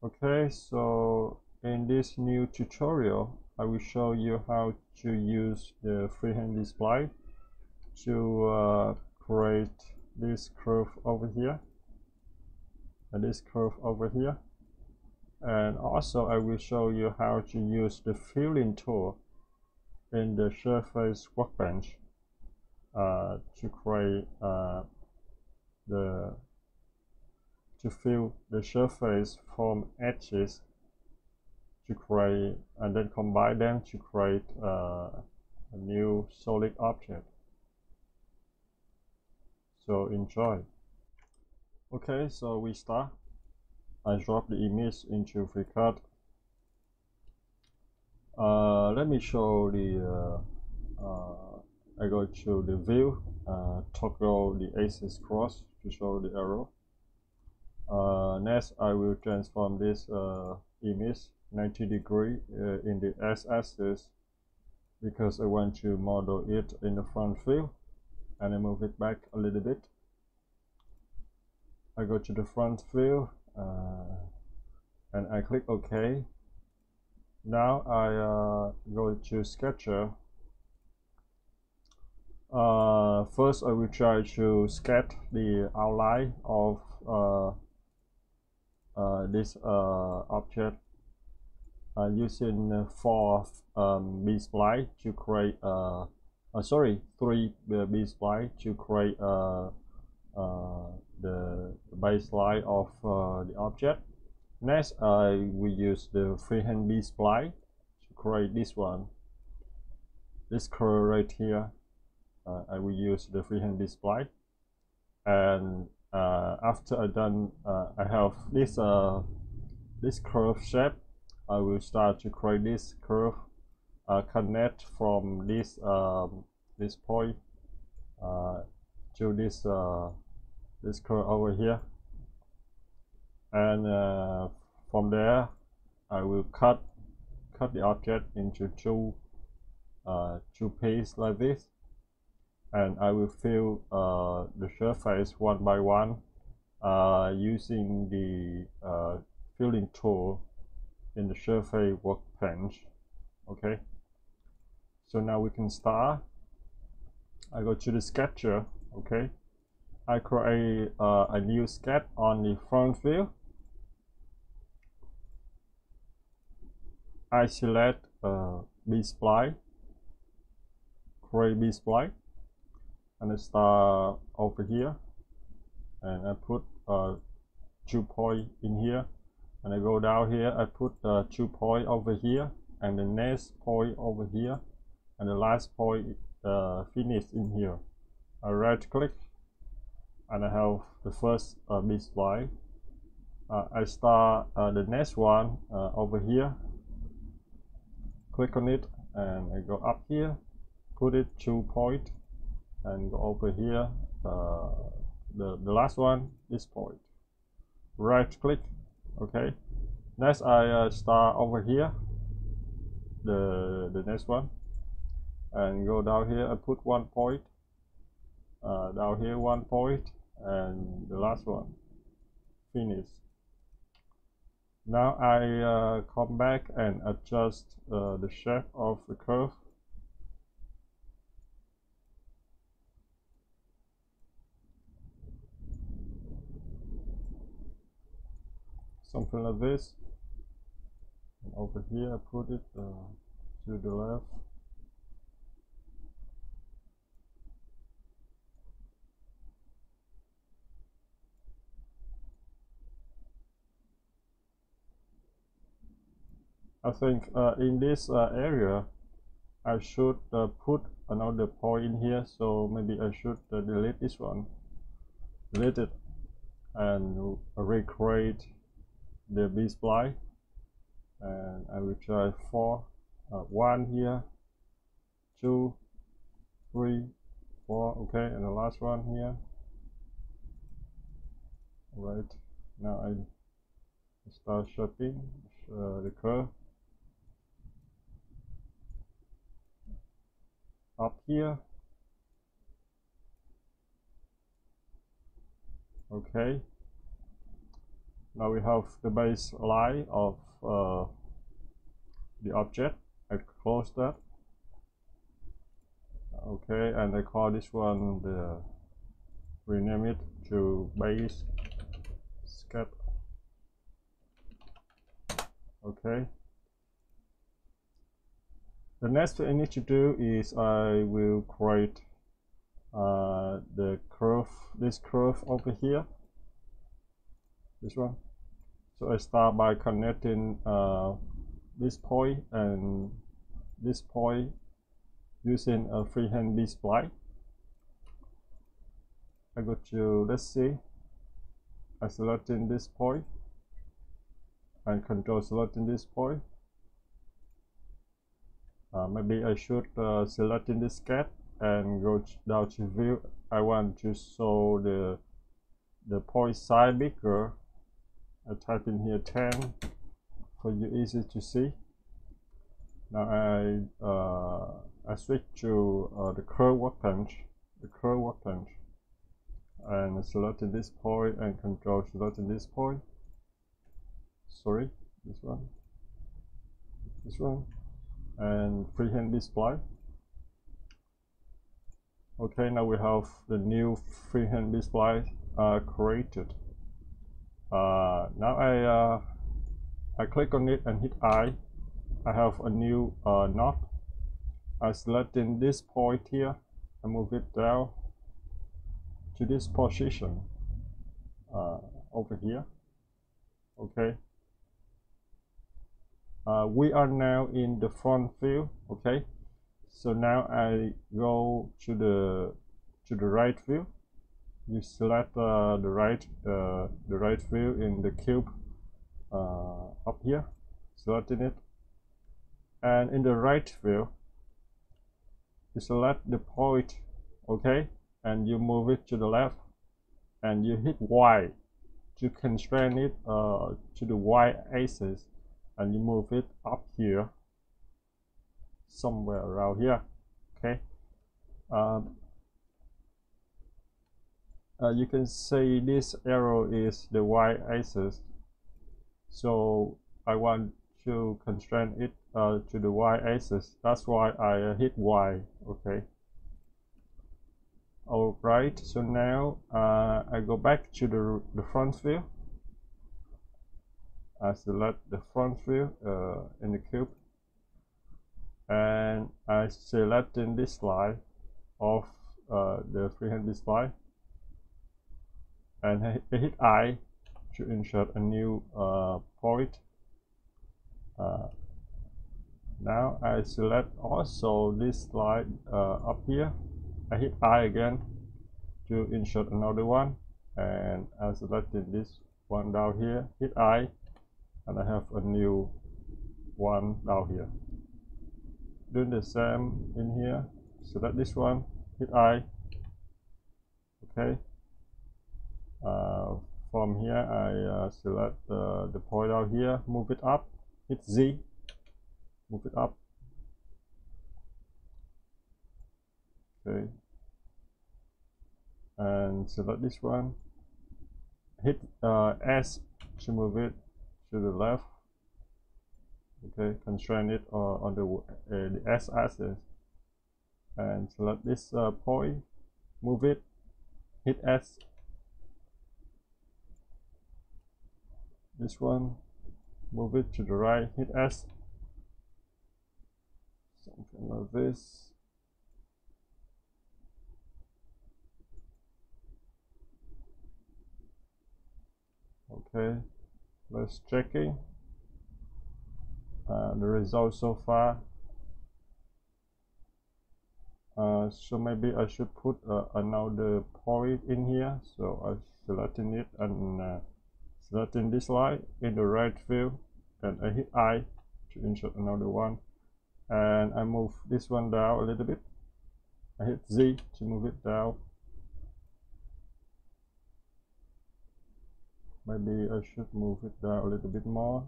Okay, so in this new tutorial, I will show you how to use the Freehand Bspline to create this curve over here and this curve over here. And also I will show you how to use the filling tool in the Surface Workbench to create to fill the surface from edges to create and then combine them to create a new solid object. So enjoy. Okay, so we start. I drop the image into FREECAD. Let me show the I go to the view, toggle the axis cross to show the arrow. Next I will transform this image 90 degree in the x-axis because I want to model it in the front view, and I move it back a little bit. I go to the front view and I click OK. Now I go to Sketcher. First I will try to sketch the outline of this object using 4 Bspline to create 3 Bspline to create the baseline of the object. Next I will use the Freehand Bspline to create this one, this curve right here. I will use the Freehand Bspline, and after I done I have this curve shape. I will start to create this curve, connect from this this point to this curve over here, and from there I will cut the object into two pieces like this, and I will fill the surface one by one using the filling tool in the Surface Workbench. Okay, so now we can start. I go to the Sketcher. Okay, I create a new sketch on the front view. I select Bspline, create Bspline, and I start over here, and I put 2 points in here, and I go down here. I put 2 points over here, and the next point over here, and the last point finished in here. I right click, and I have the first Bspline. I start the next one over here, click on it, and I go up here, put it 2 points, and go over here, the last one, this point, right click. Okay, next I start over here, the next one, and go down here. I put 1 point, down here 1 point, and the last one, finish. Now I come back and adjust the shape of the curve. Something like this. And over here I put it to the left. I think in this area I should put another point in here, so maybe I should delete this one, delete it, and recreate the Bspline. And I will try 4, 1 here, 2, 3, 4. Okay, and the last one here. Right, now I start shaping the curve up here. Okay, Now we have the baseline of the object. I close that. Okay, and I call this one rename it to base sketch. Okay. The next thing I need to do is I will create the curve, this curve over here, this one. So I start by connecting this point and this point using a Freehand Bspline. I go to, let's see, I selecting this point and control selecting this point. Maybe I should select in this sketch and go down to view. I want to show the point size bigger. I type in here 10 for you easy to see. Now I switch to the curve workbench, and selecting this point and control selecting this point. Sorry, this one, and Freehand Bspline. Okay, now we have the new Freehand Bspline created. Now I click on it and hit I. I have a new knot. I select in this point here and move it down to this position over here. Okay. We are now in the front view. Okay, so now I go to the right view. You select the right view in the cube up here, selecting it, and in the right view you select the point. Okay, and you move it to the left and you hit Y to constrain it to the Y axis, and you move it up here somewhere around here. Okay, you can see this arrow is the Y axis, so I want to constrain it to the Y axis. That's why I hit Y. Okay, alright, so now I go back to the front view. I select the front view in the cube, and I select in this slide of the Freehand Bspline, and I hit I to insert a new point. Now I select also this slide up here. I hit I again to insert another one, and I selected this one down here, hit I, and I have a new one down here. Doing the same in here, select this one, hit I. Okay, from here I select the point out here, move it up, hit Z, move it up. Okay, and select this one, hit S to move it to the left. Okay, constrain it on the S axis, and select this point, move it, hit S. This one, move it to the right, hit S. Something like this. Okay, let's checking the results so far. So maybe I should put another point in here. So I'm selecting it and selecting this line in the right view, and I hit I to insert another one, and I move this one down a little bit. I hit Z to move it down. Maybe I should move it down a little bit more.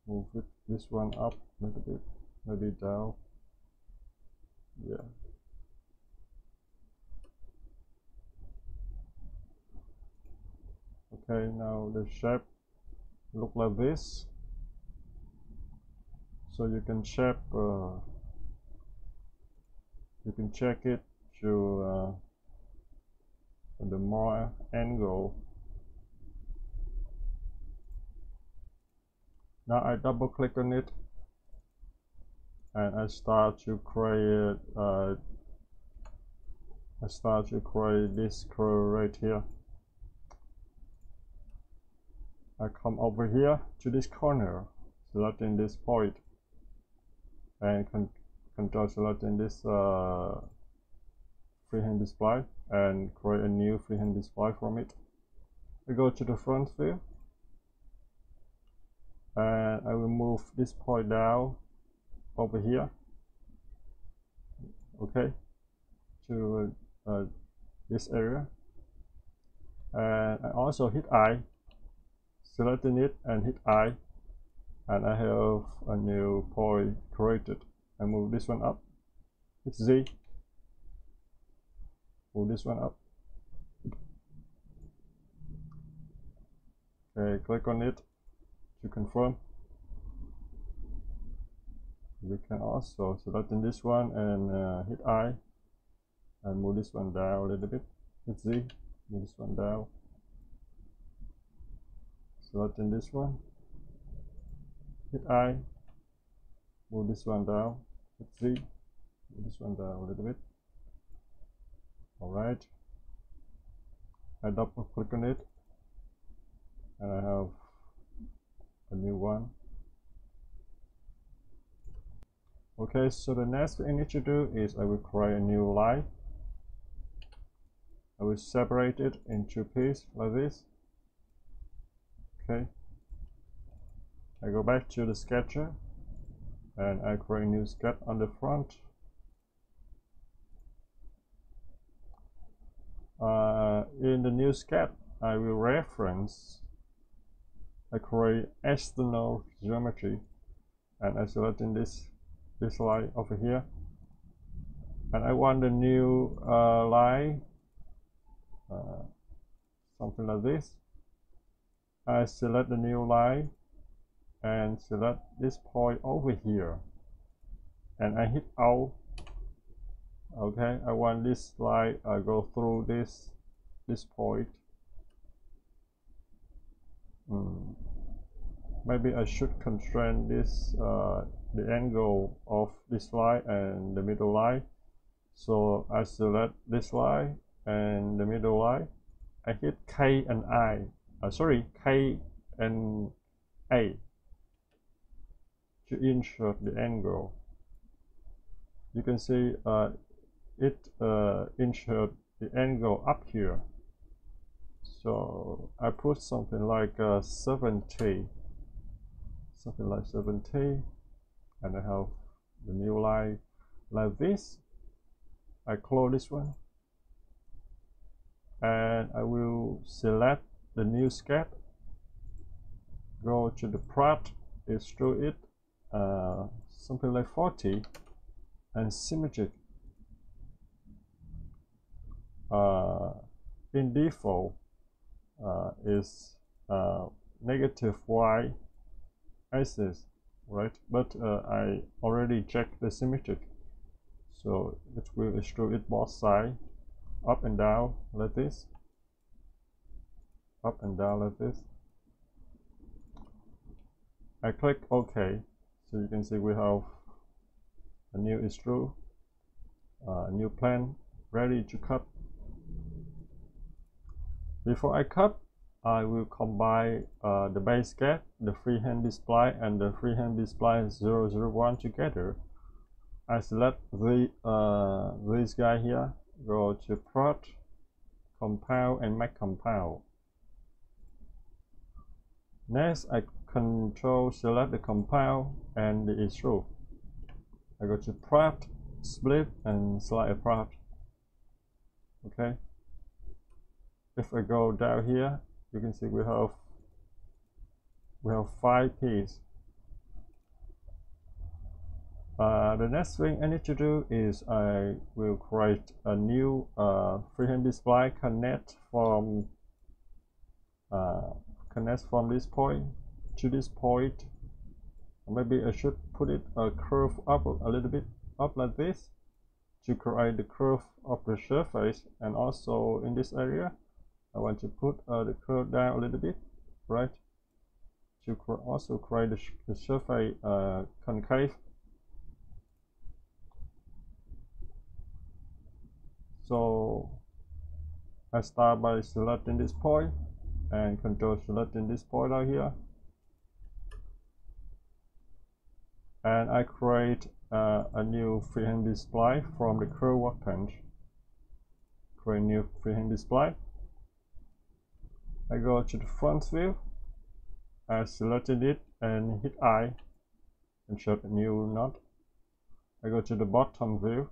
Move it, this one up a little bit, maybe down. Yeah. Okay, now the shape look like this. So you can shape, you can check it to the more angle. Now I double click on it and I start to create this curve right here. I come over here to this corner, selecting this point, and control selecting this freehand display and create a new freehand display from it. I go to the front view and I will move this point down over here, okay, to this area, and I also hit I, selecting it and hit I, and I have a new point created. I move this one up, hit Z, move this one up, okay, click on it to confirm. You can also select in this one and hit I and move this one down a little bit, hit Z, move this one down, select in this one, hit I, move this one down, hit Z, move this one down a little bit. Alright, I double click on it and I have a new one. Okay, so the next thing I need to do is I will create a new line. I will separate it into pieces like this. Okay, I go back to the sketcher and I create a new sketch on the front. In the new sketch, I will reference, I create external geometry, and I select in this line over here, and I want the new line, something like this. I select the new line and select this point over here, and I hit Alt. Okay, I want this line go through this point. Maybe I should constrain this the angle of this line and the middle line. So I select this line and the middle line. I hit K and K and A to insert the angle. You can see it insert the angle up here. So I put something like 70, and I have the new line like this. I close this one and I will select the new sketch, go to the plot, extrude it something like 40, and symmetric. In default is negative y axis, right? But I already checked the symmetric, so it will extrude it both sides, up and down like this, up and down like this. I click OK, so you can see we have a new extrude, a new plane ready to cut. Before I cut, I will combine the base sketch, the Freehand Bspline, and the Freehand Bspline 001 together. I select this guy here, go to Plot, Compound, and Make Compound. Next, I control select the compound and the extrude. I go to Plot, Split, and Slide Apart. Okay. If I go down here, you can see we have 5 pieces. The next thing I need to do is I will create a new Freehand Bspline connect from connect from this point to this point. Maybe I should put it curve up a little bit, up like this, to create the curve of the surface. And also in this area I want to put the curve down a little bit, right, to also create the surface concave. So I start by selecting this point and control selecting this point out here, and I create a new Freehand Bspline from the curve workbench. Create new Freehand Bspline. I go to the front view, I selected it and hit I, insert a new knot. I go to the bottom view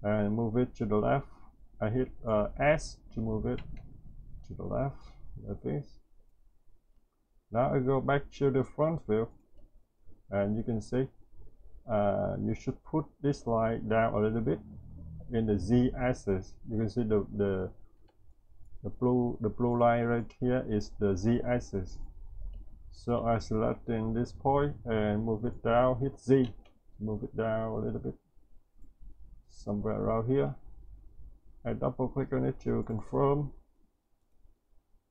and move it to the left. I hit S to move it to the left, like this. Now I go back to the front view, and you can see you should put this line down a little bit in the Z axis. You can see the blue line right here is the Z axis. So I select in this point and move it down, hit Z, move it down a little bit, somewhere around here. I double click on it to confirm,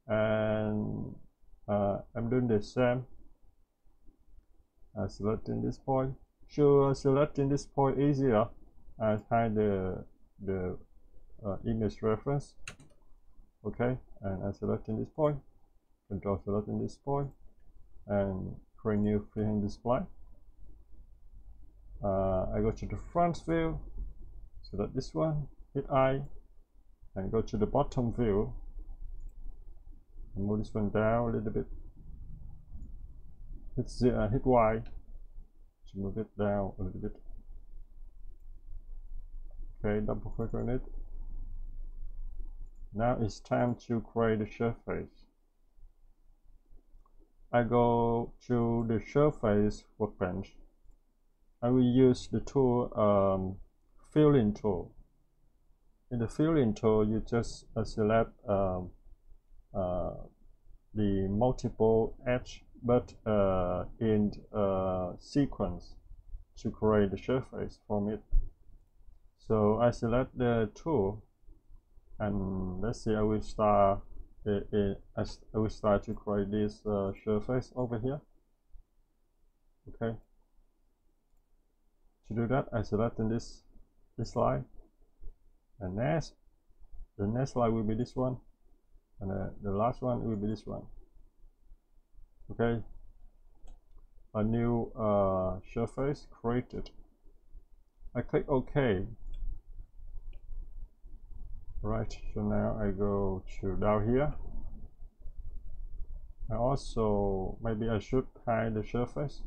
and I'm doing the same. I select in this point. To selecting this point easier, I hide the image reference. Okay, and I select in this point, control select in this point, and create new Freehand Bspline. I go to the front view, select this one, hit I, and go to the bottom view and move this one down a little bit. Hit Y to move it down a little bit. Okay, double click on it. Now it's time to create a surface. I go to the surface workbench. I will use the tool filling tool. In the filling tool, you just select the multiple edge, but in sequence, to create the surface from it. So I select the tool, and let's see, I will start to create this surface over here. Okay. To do that, I select in this line, and the next line will be this one, and the last one will be this one. Okay, a new surface created. I click OK. Right, so now I go to down here. I also, maybe I should hide the surface,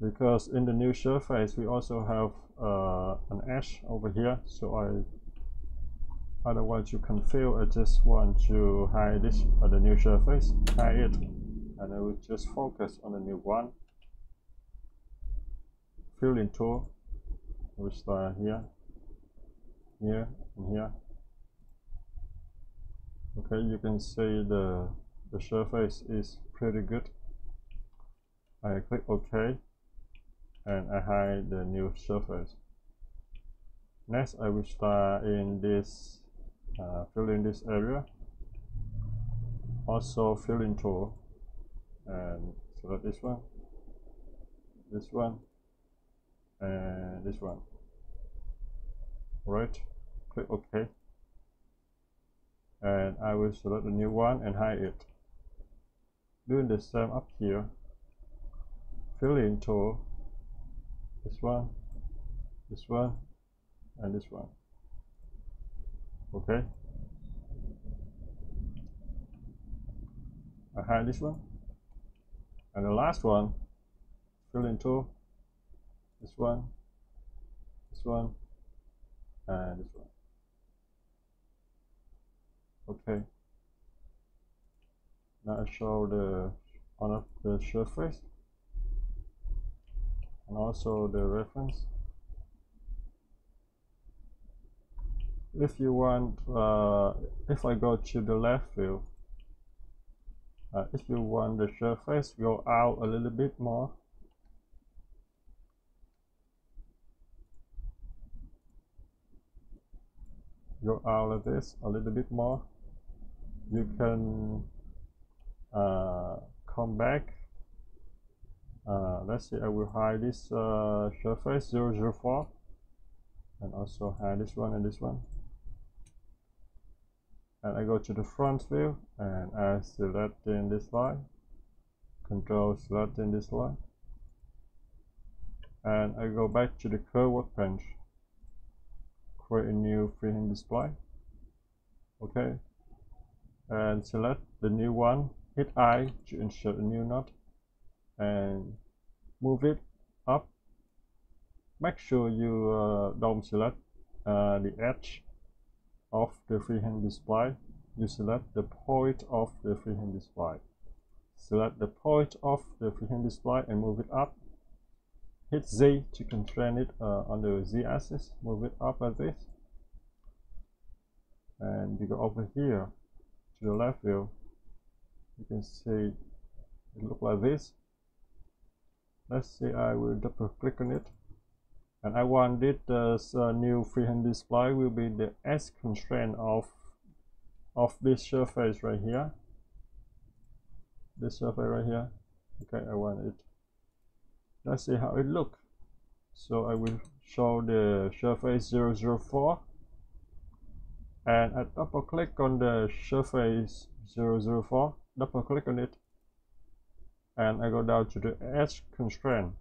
because in the new surface we also have an edge over here, so I don't want to confuse. I just want to hide this the new surface, hide it, and I will just focus on the new one. Filling tool, we start here, here, and here. Okay, you can see the surface is pretty good. I click OK, and I hide the new surface. Next, I will start in this filling this area. Also filling tool, and select this one, and this one. Right, click OK, and I will select the new one and hide it. Doing the same up here. Filling tool, this one, and this one. Okay, I hide this one, and the last one, filling tool, this one, and this one. Okay, now I show the on of the surface and also the reference. If you want, if I go to the left view, If you want the surface, go out a little bit more. Go out like this a little bit more. You can come back. Let's see, I will hide this surface 004 and also hide this one and this one. And I go to the front view and I select in this line, control select in this line, and I go back to the curve workbench, create a new freehand Bspline. Okay, and select the new one, hit I to insert a new knot and move it up. Make sure you don't select the edge of the freehand Bspline. You select the point of the freehand Bspline. Select the point of the freehand Bspline and move it up. Hit Z to constrain it on the Z axis. Move it up like this. And you go over here to the left view. You can see it look like this. Let's see, I will double click on it. And I want this new freehand Bspline will be the S constraint of this surface right here. This surface right here. Okay, I want it. Let's see how it looks. So I will show the surface 004 and I double click on the surface 004, double click on it, and I go down to the edge constraint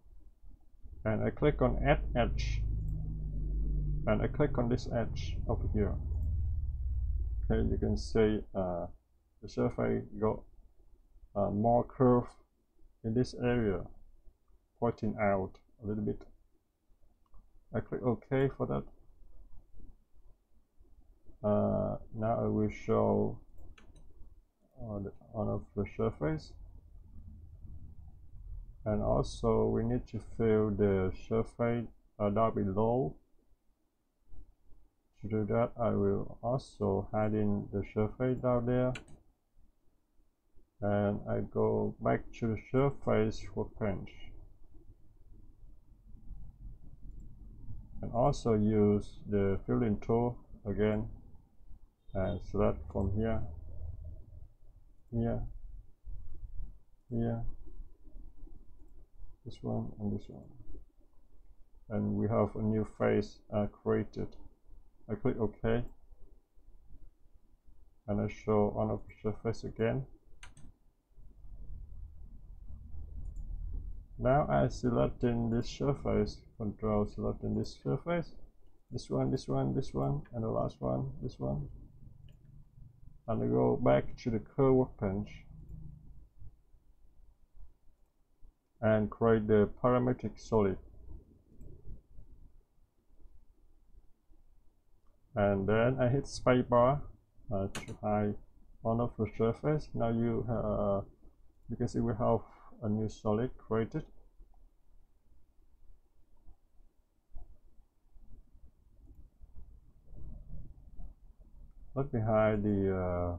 and I click on add edge and I click on this edge over here. Okay, you can see the surface got more curve in this area, pointing out a little bit. I click OK for that. Now I will show on of the surface, and also we need to fill the surface down below. To do that, I will also hide in the surface down there, and I go back to the surface workbench and also use the filling tool again and select from here, here, here, this one and this one, and we have a new face created. I click OK and I show on of the surface again. Now I select in this surface, control select in this surface, this one, this one, this one, and the last one, this one, and I go back to the curve workbench and create the Parametric Solid, and then I hit spacebar to hide one of the surface. Now you can see we have a new solid created. Let me hide the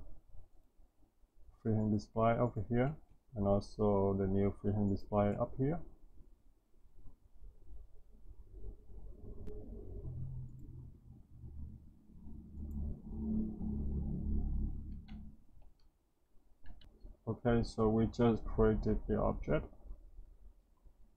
freehand Bspline over here and also the new freehand Bspline up here. Okay, so we just created the object.